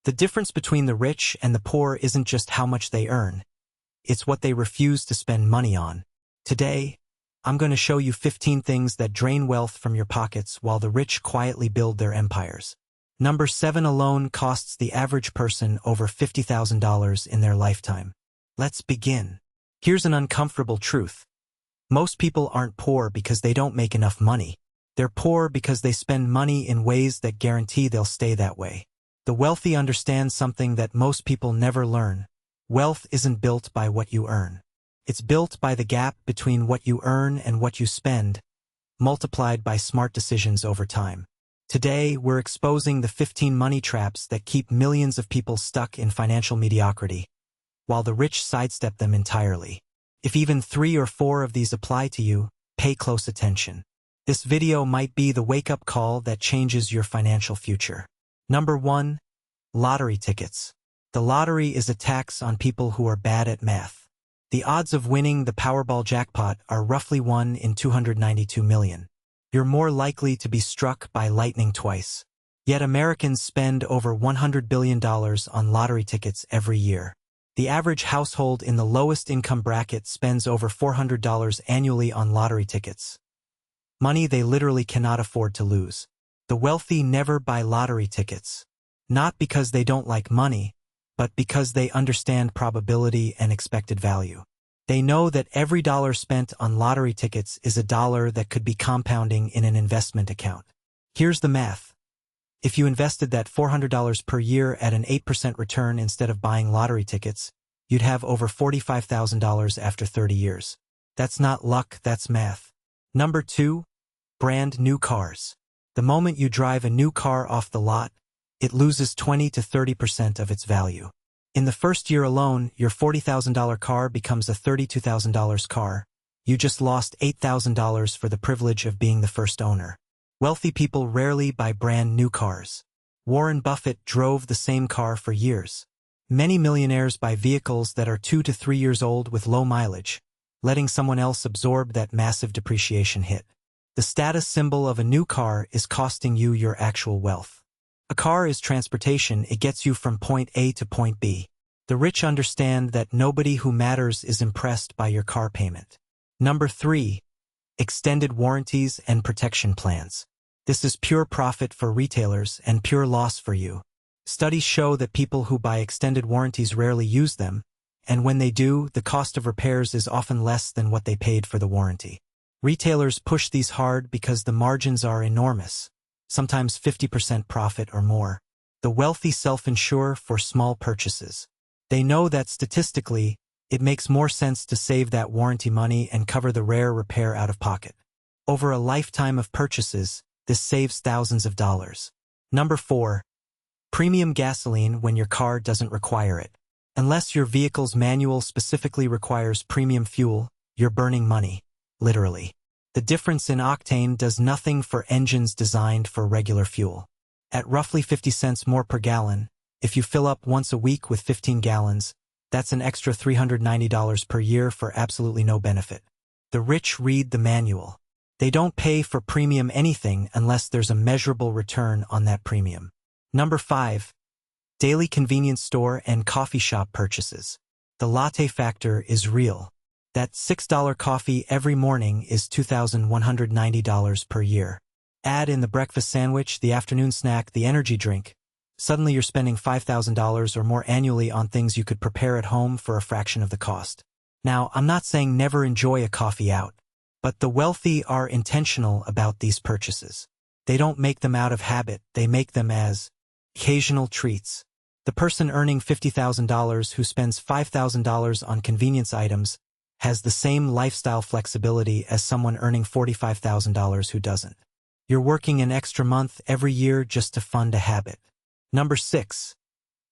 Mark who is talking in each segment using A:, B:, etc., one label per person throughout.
A: The difference between the rich and the poor isn't just how much they earn. It's what they refuse to spend money on. Today, I'm going to show you 15 things that drain wealth from your pockets while the rich quietly build their empires. Number 7 alone costs the average person over $50,000 in their lifetime. Let's begin. Here's an uncomfortable truth. Most people aren't poor because they don't make enough money. They're poor because they spend money in ways that guarantee they'll stay that way. The wealthy understand something that most people never learn. Wealth isn't built by what you earn. It's built by the gap between what you earn and what you spend, multiplied by smart decisions over time. Today, we're exposing the 15 money traps that keep millions of people stuck in financial mediocrity, while the rich sidestep them entirely. If even 3 or 4 of these apply to you, pay close attention. This video might be the wake-up call that changes your financial future. Number 1. Lottery tickets. The lottery is a tax on people who are bad at math. The odds of winning the Powerball jackpot are roughly 1 in 292 million. You're more likely to be struck by lightning twice. Yet Americans spend over $100 billion on lottery tickets every year. The average household in the lowest income bracket spends over $400 annually on lottery tickets. Money they literally cannot afford to lose. The wealthy never buy lottery tickets. Not because they don't like money, but because they understand probability and expected value. They know that every dollar spent on lottery tickets is a dollar that could be compounding in an investment account. Here's the math. If you invested that $400 per year at an 8% return instead of buying lottery tickets, you'd have over $45,000 after 30 years. That's not luck, that's math. Number 2. Brand new cars. The moment you drive a new car off the lot, it loses 20 to 30% of its value. In the first year alone, your $40,000 car becomes a $32,000 car. You just lost $8,000 for the privilege of being the first owner. Wealthy people rarely buy brand new cars. Warren Buffett drove the same car for years. Many millionaires buy vehicles that are 2 to 3 years old with low mileage, letting someone else absorb that massive depreciation hit. The status symbol of a new car is costing you your actual wealth. A car is transportation, it gets you from point A to point B. The rich understand that nobody who matters is impressed by your car payment. Number 3. Extended warranties and protection plans. This is pure profit for retailers and pure loss for you. Studies show that people who buy extended warranties rarely use them, and when they do, the cost of repairs is often less than what they paid for the warranty. Retailers push these hard because the margins are enormous. Sometimes 50% profit or more. The wealthy self-insure for small purchases. They know that statistically, it makes more sense to save that warranty money and cover the rare repair out of pocket. Over a lifetime of purchases, this saves thousands of dollars. Number 4. Premium gasoline when your car doesn't require it. Unless your vehicle's manual specifically requires premium fuel, you're burning money, literally. The difference in octane does nothing for engines designed for regular fuel. At roughly 50 cents more per gallon, if you fill up once a week with 15 gallons, that's an extra $390 per year for absolutely no benefit. The rich read the manual. They don't pay for premium anything unless there's a measurable return on that premium. Number 5. Daily convenience store and coffee shop purchases. The latte factor is real. That $6 coffee every morning is $2,190 per year. Add in the breakfast sandwich, the afternoon snack, the energy drink. Suddenly you're spending $5,000 or more annually on things you could prepare at home for a fraction of the cost. Now, I'm not saying never enjoy a coffee out, but the wealthy are intentional about these purchases. They don't make them out of habit, they make them as occasional treats. The person earning $50,000 who spends $5,000 on convenience items has the same lifestyle flexibility as someone earning $45,000 who doesn't. You're working an extra month every year just to fund a habit. Number 6.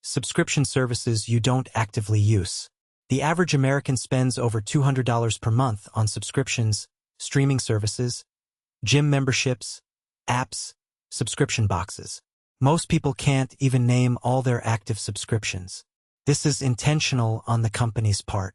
A: Subscription services you don't actively use. The average American spends over $200 per month on subscriptions, streaming services, gym memberships, apps, subscription boxes. Most people can't even name all their active subscriptions. This is intentional on the company's part.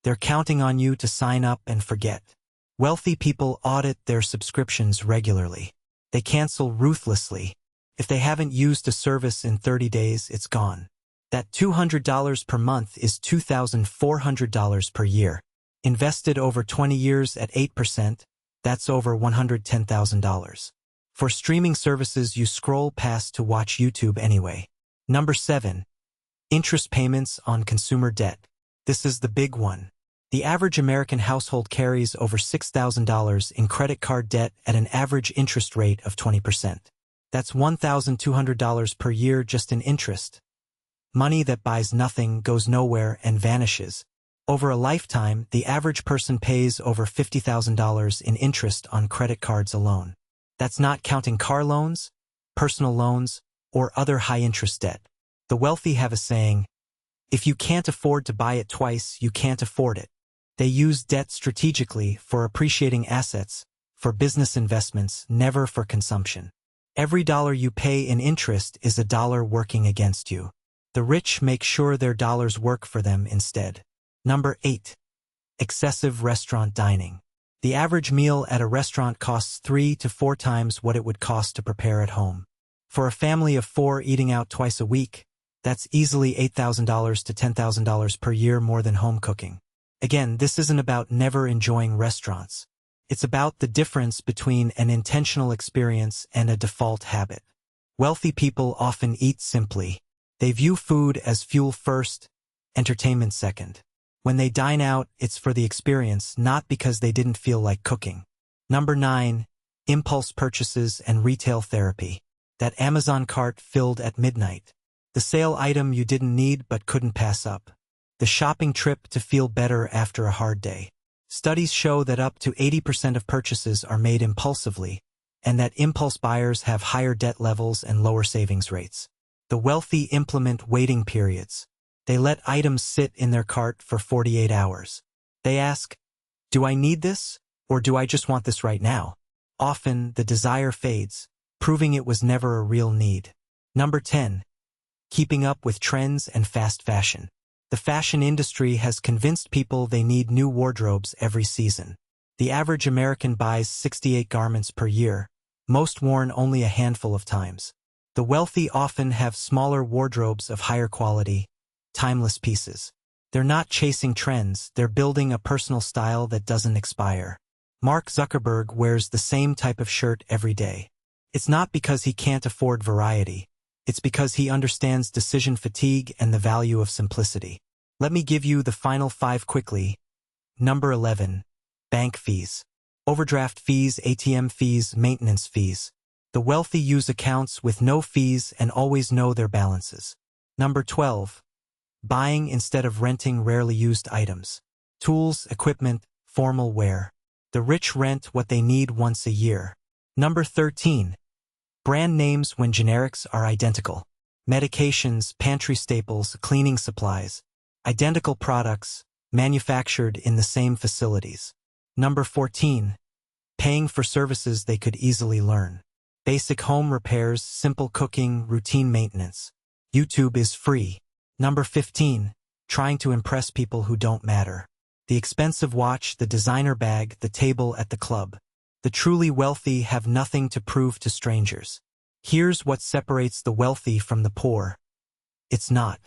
A: They're counting on you to sign up and forget. Wealthy people audit their subscriptions regularly. They cancel ruthlessly. If they haven't used a service in 30 days, it's gone. That $200 per month is $2,400 per year. Invested over 20 years at 8%, that's over $110,000. For streaming services, you scroll past to watch YouTube anyway. Number 7. Interest payments on consumer debt. This is the big one. The average American household carries over $6,000 in credit card debt at an average interest rate of 20%. That's $1,200 per year just in interest. Money that buys nothing, goes nowhere, and vanishes. Over a lifetime, the average person pays over $50,000 in interest on credit cards alone. That's not counting car loans, personal loans, or other high-interest debt. The wealthy have a saying, if you can't afford to buy it twice, you can't afford it. They use debt strategically for appreciating assets, for business investments, never for consumption. Every dollar you pay in interest is a dollar working against you. The rich make sure their dollars work for them instead. Number 8. Excessive restaurant dining. The average meal at a restaurant costs 3 to 4 times what it would cost to prepare at home. For a family of 4 eating out twice a week, that's easily $8,000 to $10,000 per year more than home cooking. Again, this isn't about never enjoying restaurants. It's about the difference between an intentional experience and a default habit. Wealthy people often eat simply. They view food as fuel first, entertainment second. When they dine out, it's for the experience, not because they didn't feel like cooking. Number 9. Impulse purchases and retail therapy. That Amazon cart filled at midnight. The sale item you didn't need but couldn't pass up. The shopping trip to feel better after a hard day. Studies show that up to 80% of purchases are made impulsively, and that impulse buyers have higher debt levels and lower savings rates. The wealthy implement waiting periods. They let items sit in their cart for 48 hours. They ask, do I need this, or do I just want this right now? Often, the desire fades, proving it was never a real need. Number 10. Keeping up with trends and fast fashion. The fashion industry has convinced people they need new wardrobes every season. The average American buys 68 garments per year, most worn only a handful of times. The wealthy often have smaller wardrobes of higher quality, timeless pieces. They're not chasing trends, they're building a personal style that doesn't expire. Mark Zuckerberg wears the same type of shirt every day. It's not because he can't afford variety. It's because he understands decision fatigue and the value of simplicity. Let me give you the final 5 quickly. Number 11. Bank fees. Overdraft fees, ATM fees, maintenance fees. The wealthy use accounts with no fees and always know their balances. Number 12. Buying instead of renting rarely used items. Tools, equipment, formal wear. The rich rent what they need once a year. Number 13. Brand names when generics are identical. Medications, pantry staples, cleaning supplies. Identical products, manufactured in the same facilities. Number 14. Paying for services they could easily learn. Basic home repairs, simple cooking, routine maintenance. YouTube is free. Number 15. Trying to impress people who don't matter. The expensive watch, the designer bag, the table at the club. The truly wealthy have nothing to prove to strangers. Here's what separates the wealthy from the poor. It's not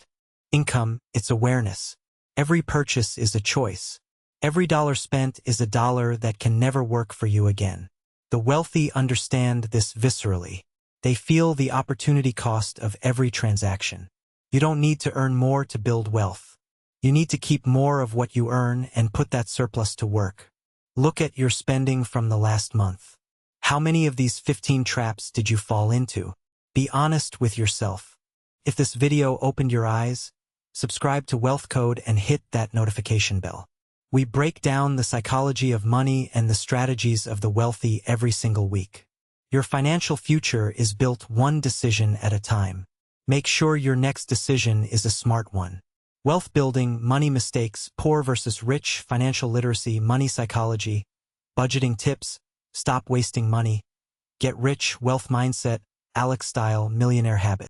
A: income, it's awareness. Every purchase is a choice. Every dollar spent is a dollar that can never work for you again. The wealthy understand this viscerally. They feel the opportunity cost of every transaction. You don't need to earn more to build wealth. You need to keep more of what you earn and put that surplus to work. Look at your spending from the last month. How many of these 15 traps did you fall into? Be honest with yourself. If this video opened your eyes, subscribe to Wealth Code and hit that notification bell. We break down the psychology of money and the strategies of the wealthy every single week. Your financial future is built one decision at a time. Make sure your next decision is a smart one. Wealth building, money mistakes, poor versus rich, financial literacy, money psychology, budgeting tips, stop wasting money, get rich, wealth mindset, Alex style, millionaire habit.